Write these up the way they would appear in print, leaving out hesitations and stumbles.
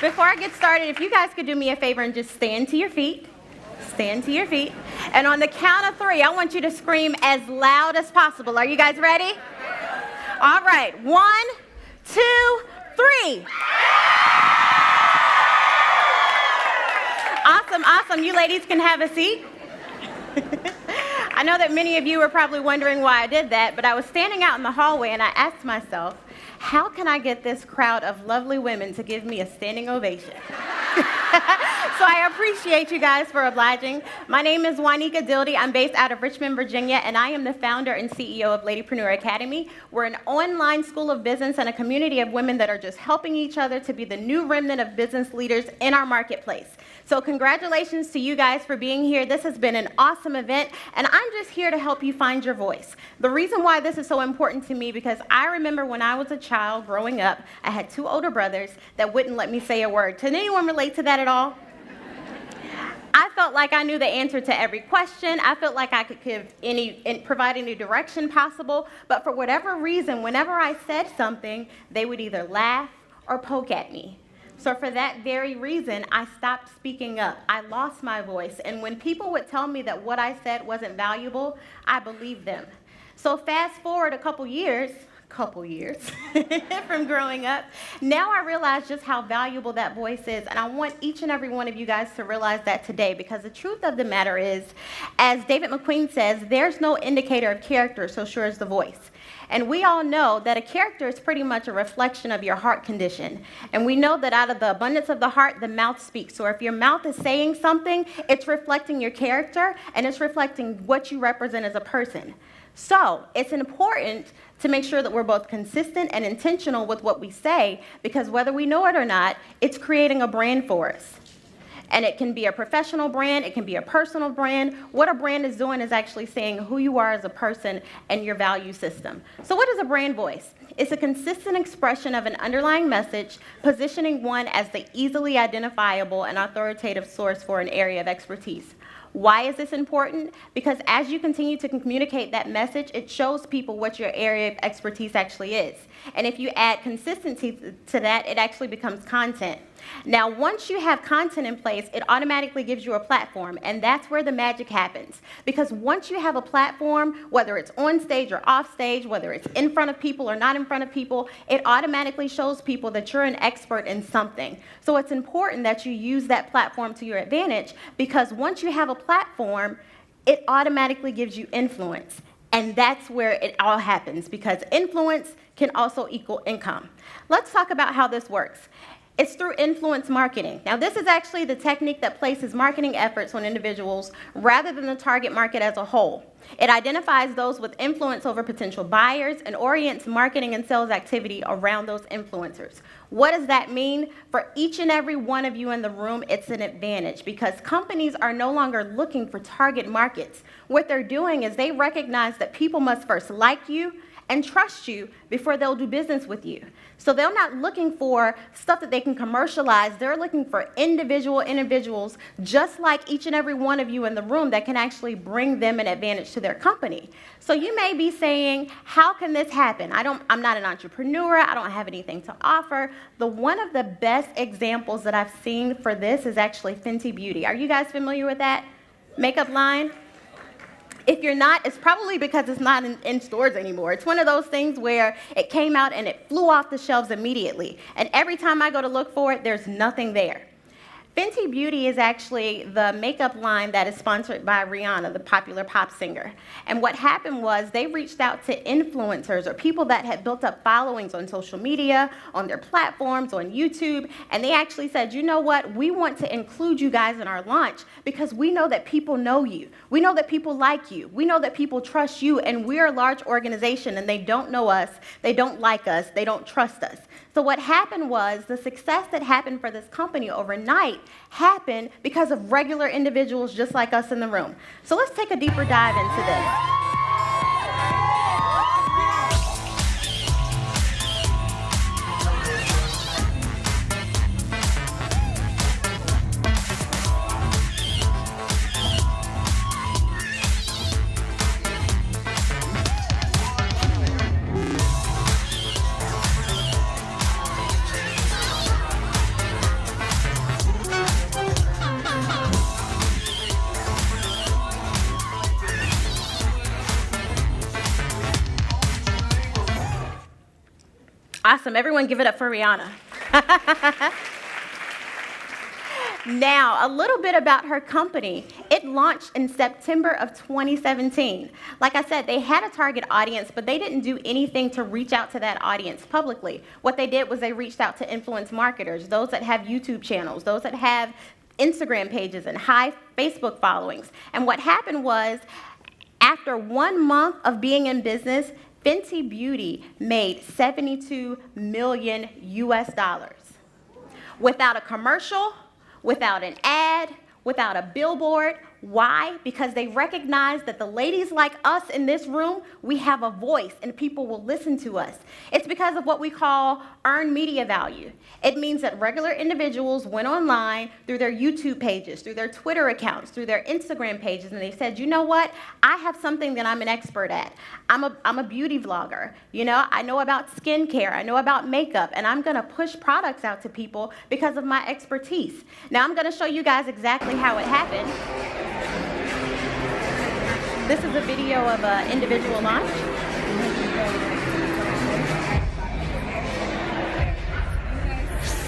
Before I get started, if you guys could do me a favor and just stand to your feet. Stand to your feet. And on the count of 3, I want you to scream as loud as possible. Are you guys ready? All right. 1, 2, 3. Awesome. You ladies can have a seat. I know that many of you were probably wondering why I did that, but I was standing out in the hallway and I asked myself, how can I get this crowd of lovely women to give me a standing ovation? So I appreciate you guys for obliging. My name is Juanika Dildy. I'm based out of Richmond, Virginia, and I am the founder and CEO of Ladypreneur Academy. We're an online school of business and a community of women that are just helping each other to be the new remnant of business leaders in our marketplace. So congratulations to you guys for being here. This has been an awesome event, and I'm just here to help you find your voice. The reason why this is so important to me, because I remember when I was a child growing up, I had 2 older brothers that wouldn't let me say a word. Can anyone relate to that at all? I felt like I knew the answer to every question. I felt like I could provide any direction possible. But for whatever reason, whenever I said something, they would either laugh or poke at me. So for that very reason, I stopped speaking up. I lost my voice. And when people would tell me that what I said wasn't valuable, I believed them. So fast forward a couple years from growing up, now I realize just how valuable that voice is, and I want each and every one of you guys to realize that today, because the truth of the matter is, as David McQueen says, there's no indicator of character so sure as the voice. And we all know that a character is pretty much a reflection of your heart condition. And we know that out of the abundance of the heart, the mouth speaks. So if your mouth is saying something, it's reflecting your character, and it's reflecting what you represent as a person. So it's important to make sure that we're both consistent and intentional with what we say, because whether we know it or not, it's creating a brand for us. And it can be a professional brand, it can be a personal brand. What a brand is doing is actually saying who you are as a person and your value system. So what is a brand voice? It's a consistent expression of an underlying message, positioning one as the easily identifiable and authoritative source for an area of expertise. Why is this important? Because as you continue to communicate that message, it shows people what your area of expertise actually is. And if you add consistency to that, it actually becomes content. Now, once you have content in place, it automatically gives you a platform, and that's where the magic happens. Because once you have a platform, whether it's on stage or off stage, whether it's in front of people or not in front of people, it automatically shows people that you're an expert in something. So it's important that you use that platform to your advantage, because once you have a platform, it automatically gives you influence. And that's where it all happens, because influence can also equal income. Let's talk about how this works. It's through influence marketing. Now, this is actually the technique that places marketing efforts on individuals rather than the target market as a whole. It identifies those with influence over potential buyers and orients marketing and sales activity around those influencers. What does that mean? For each and every one of you in the room, it's an advantage, because companies are no longer looking for target markets. What they're doing is they recognize that people must first like you and trust you before they'll do business with you. So they're not looking for stuff that they can commercialize. They're looking for individuals, just like each and every one of you in the room, that can actually bring them an advantage to their company. So you may be saying, how can this happen? I'm not an entrepreneur. I don't have anything to offer. One of the best examples that I've seen for this is actually Fenty Beauty. Are you guys familiar with that makeup line? If you're not, it's probably because it's not in stores anymore. It's one of those things where it came out and it flew off the shelves immediately. And every time I go to look for it, there's nothing there. Fenty Beauty is actually the makeup line that is sponsored by Rihanna, the popular pop singer. And what happened was they reached out to influencers or people that had built up followings on social media, on their platforms, on YouTube, and they actually said, you know what, we want to include you guys in our launch because we know that people know you. We know that people like you. We know that people trust you, and we're a large organization and they don't know us, they don't like us, they don't trust us. So what happened was the success that happened for this company overnight happened because of regular individuals just like us in the room. So let's take a deeper dive into this. Awesome. Everyone give it up for Rihanna. Now, a little bit about her company. It launched in September of 2017. Like I said, they had a target audience, but they didn't do anything to reach out to that audience publicly. What they did was they reached out to influence marketers, those that have YouTube channels, those that have Instagram pages and high Facebook followings. And what happened was, after 1 month of being in business, Fenty Beauty made $72 million US without a commercial, without an ad, without a billboard. Why? Because they recognize that the ladies like us in this room, we have a voice and people will listen to us. It's because of what we call earned media value. It means that regular individuals went online through their YouTube pages, through their Twitter accounts, through their Instagram pages, and they said, you know what? I have something that I'm an expert at. I'm a beauty vlogger. You know, I know about skincare, I know about makeup, and I'm gonna push products out to people because of my expertise. Now I'm gonna show you guys exactly how it happened. This is a video of an individual launch.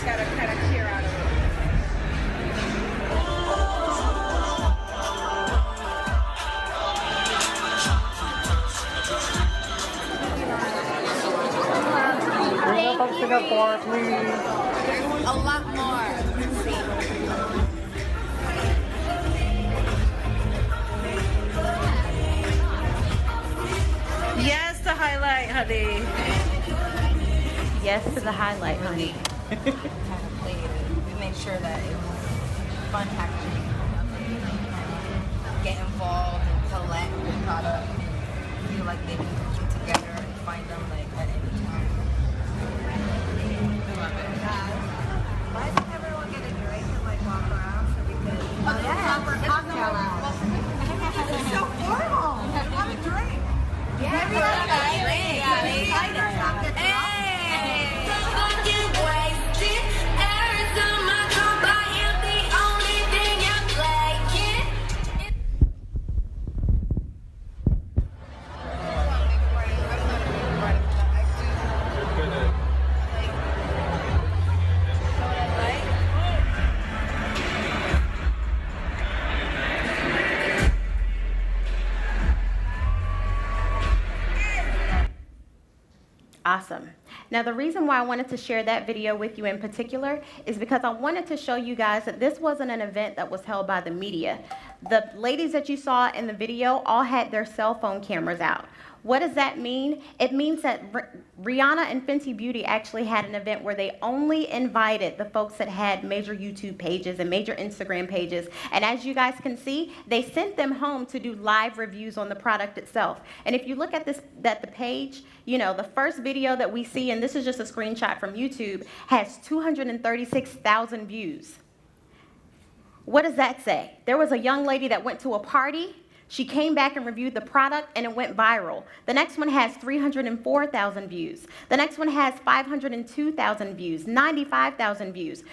Gotta kind of clear out a little. Bring up from Singapore, please. A lot more. Let's see. Yes, the highlight, honey. Yes to the highlight, honey. Kind of played it. We made sure that it was fun packaging. Get involved and collect the product. Feel like they can come together and find them like at any time. I love it. Why doesn't everyone get a drink and like walk around so we can? Oh yeah, it's so formal. Have a drink. Yeah, maybe that's Hey! Awesome. Now, the reason why I wanted to share that video with you in particular is because I wanted to show you guys that this wasn't an event that was held by the media. The ladies that you saw in the video all had their cell phone cameras out. What does that mean? It means that Rihanna and Fenty Beauty actually had an event where they only invited the folks that had major YouTube pages and major Instagram pages. And as you guys can see, they sent them home to do live reviews on the product itself. And if you look at the page, you know, the first video that we see, and this is just a screenshot from YouTube, has 236,000 views. What does that say? There was a young lady that went to a party. She came back and reviewed the product, and it went viral. The next one has 304,000 views. The next one has 502,000 views, 95,000 views.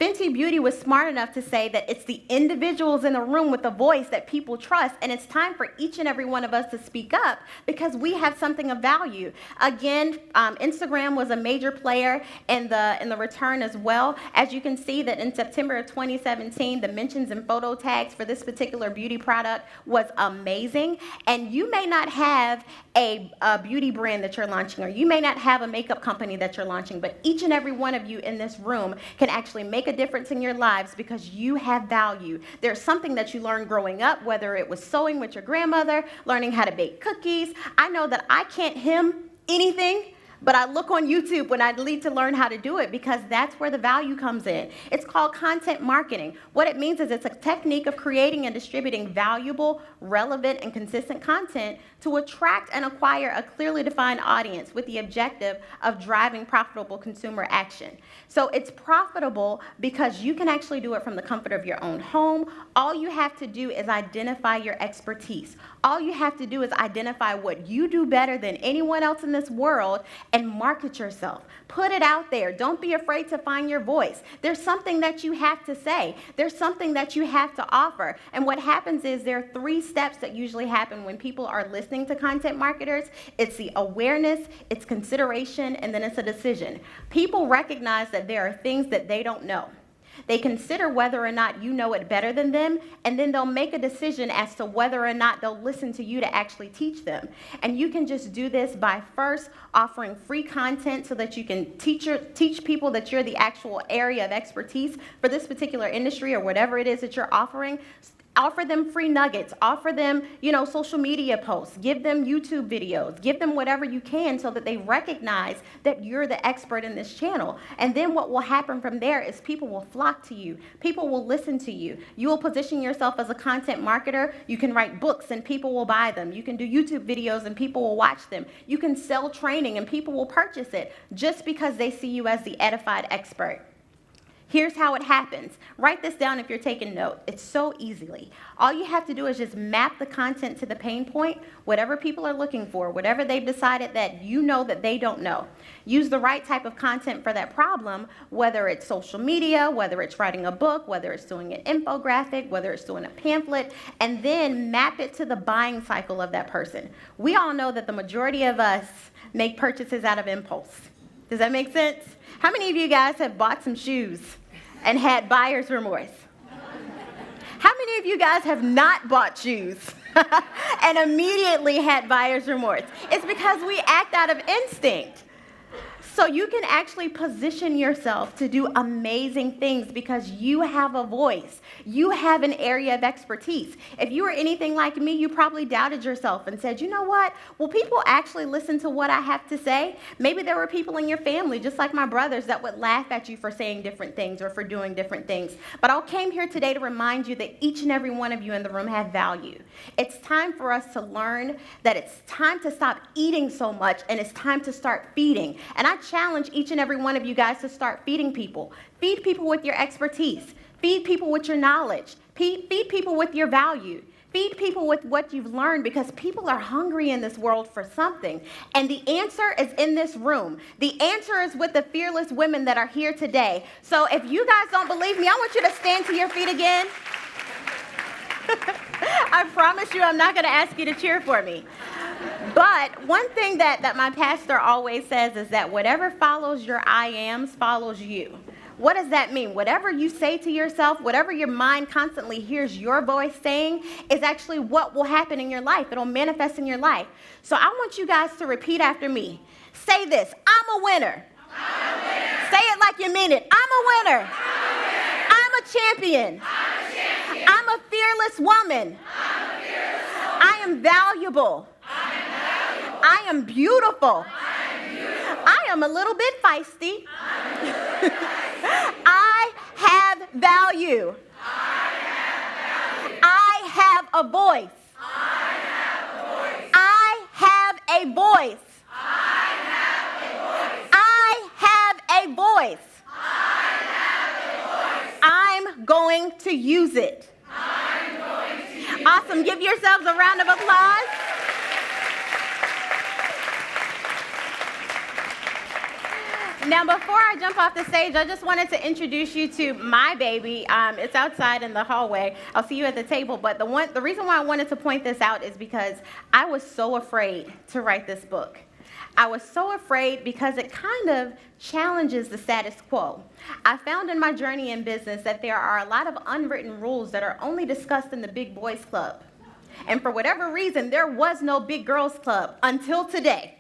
Fenty Beauty was smart enough to say that it's the individuals in the room with a voice that people trust, and it's time for each and every one of us to speak up because we have something of value. Again, Instagram was a major player in the return as well. As you can see that in September of 2017, the mentions and photo tags for this particular beauty product was amazing. And you may not have a beauty brand that you're launching, or you may not have a makeup company that you're launching, but each and every one of you in this room can actually make a difference in your lives because you have value. There's something that you learned growing up, whether it was sewing with your grandmother, learning how to bake cookies. I know that I can't hem anything, but I look on YouTube when I need to learn how to do it because that's where the value comes in. It's called content marketing. What it means is it's a technique of creating and distributing valuable, relevant, and consistent content to attract and acquire a clearly defined audience with the objective of driving profitable consumer action. So it's profitable because you can actually do it from the comfort of your own home. All you have to do is identify your expertise. All you have to do is identify what you do better than anyone else in this world and market yourself. Put it out there. Don't be afraid to find your voice. There's something that you have to say. There's something that you have to offer. And what happens is there are 3 steps that usually happen when people are listening to content marketers. It's the awareness, it's consideration, and then it's a decision. People recognize that there are things that they don't know. They consider whether or not you know it better than them, and then they'll make a decision as to whether or not they'll listen to you to actually teach them. And you can just do this by first offering free content so that you can teach people that you're the actual area of expertise for this particular industry or whatever it is that you're offering. Offer them free nuggets, offer them, social media posts, give them YouTube videos, give them whatever you can so that they recognize that you're the expert in this channel. And then what will happen from there is people will flock to you. People will listen to you. You will position yourself as a content marketer. You can write books and people will buy them. You can do YouTube videos and people will watch them. You can sell training and people will purchase it just because they see you as the edified expert. Here's how it happens. Write this down if you're taking note. It's so easily. All you have to do is just map the content to the pain point, whatever people are looking for, whatever they've decided that you know that they don't know. Use the right type of content for that problem, whether it's social media, whether it's writing a book, whether it's doing an infographic, whether it's doing a pamphlet, and then map it to the buying cycle of that person. We all know that the majority of us make purchases out of impulse. Does that make sense? How many of you guys have bought some shoes and had buyer's remorse? How many of you guys have not bought shoes and immediately had buyer's remorse? It's because we act out of instinct. So you can actually position yourself to do amazing things because you have a voice. You have an area of expertise. If you were anything like me, you probably doubted yourself and said, you know what? Will people actually listen to what I have to say? Maybe there were people in your family, just like my brothers, that would laugh at you for saying different things or for doing different things. But I came here today to remind you that each and every one of you in the room have value. It's time for us to learn that it's time to stop eating so much and it's time to start feeding. And I challenge each and every one of you guys to start feeding people. Feed people with your expertise. Feed people with your knowledge. Feed people with your value. Feed people with what you've learned because people are hungry in this world for something. And the answer is in this room. The answer is with the fearless women that are here today. So if you guys don't believe me, I want you to stand to your feet again. I promise you I'm not going to ask you to cheer for me. But one thing that my pastor always says is that whatever follows your I ams follows you. What does that mean? Whatever you say to yourself, whatever your mind constantly hears your voice saying is actually what will happen in your life. It'll manifest in your life. So I want you guys to repeat after me. Say this, I'm a winner. I'm a winner. Say it like you mean it. I'm a winner. I'm a champion. I'm a fearless woman. I am valuable. I am beautiful. I am a little bit feisty. I have value. I have a voice. I have a voice. I have a voice. I'm going to use it. Awesome. Give yourselves a round of applause. Now, before I jump off the stage, I just wanted to introduce you to my baby. It's outside in the hallway. I'll see you at the table. But the reason why I wanted to point this out is because I was so afraid to write this book. I was so afraid because it kind of challenges the status quo. I found in my journey in business that there are a lot of unwritten rules that are only discussed in the big boys club. And for whatever reason, there was no big girls club until today.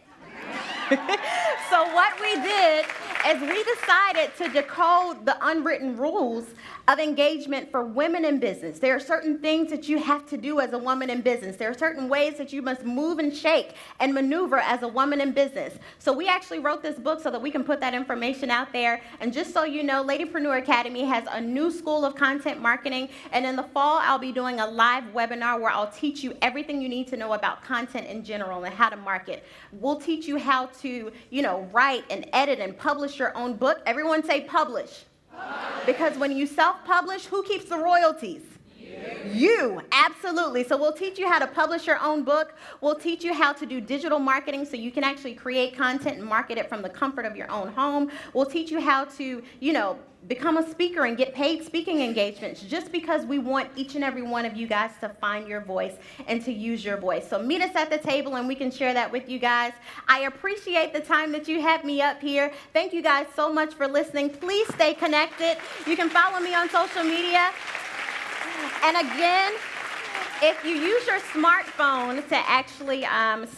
So what we did is we decided to decode the unwritten rules of engagement for women in business. There are certain things that you have to do as a woman in business. There are certain ways that you must move and shake and maneuver as a woman in business. So we actually wrote this book so that we can put that information out there. And just so you know, Ladypreneur Academy has a new school of content marketing. And in the fall, I'll be doing a live webinar where I'll teach you everything you need to know about content in general and how to market. We'll teach you how to, write and edit and publish your own book. Everyone say publish. Because when you self-publish, who keeps the royalties? You. You, absolutely. So we'll teach you how to publish your own book. We'll teach you how to do digital marketing so you can actually create content and market it from the comfort of your own home. We'll teach you how to, become a speaker and get paid speaking engagements, just because we want each and every one of you guys to find your voice and to use your voice. So meet us at the table and we can share that with you guys. I appreciate the time that you had me up here. Thank you guys so much for listening. Please stay connected. You can follow me on social media. And again, if you use your smartphone to actually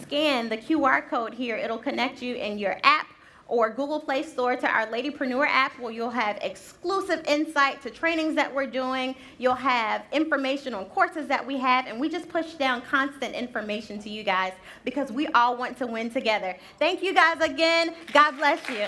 scan the QR code here, it'll connect you in your app or Google Play Store to our Ladypreneur app, where you'll have exclusive insight to trainings that we're doing. You'll have information on courses that we have, and we just push down constant information to you guys because we all want to win together. Thank you guys again. God bless you.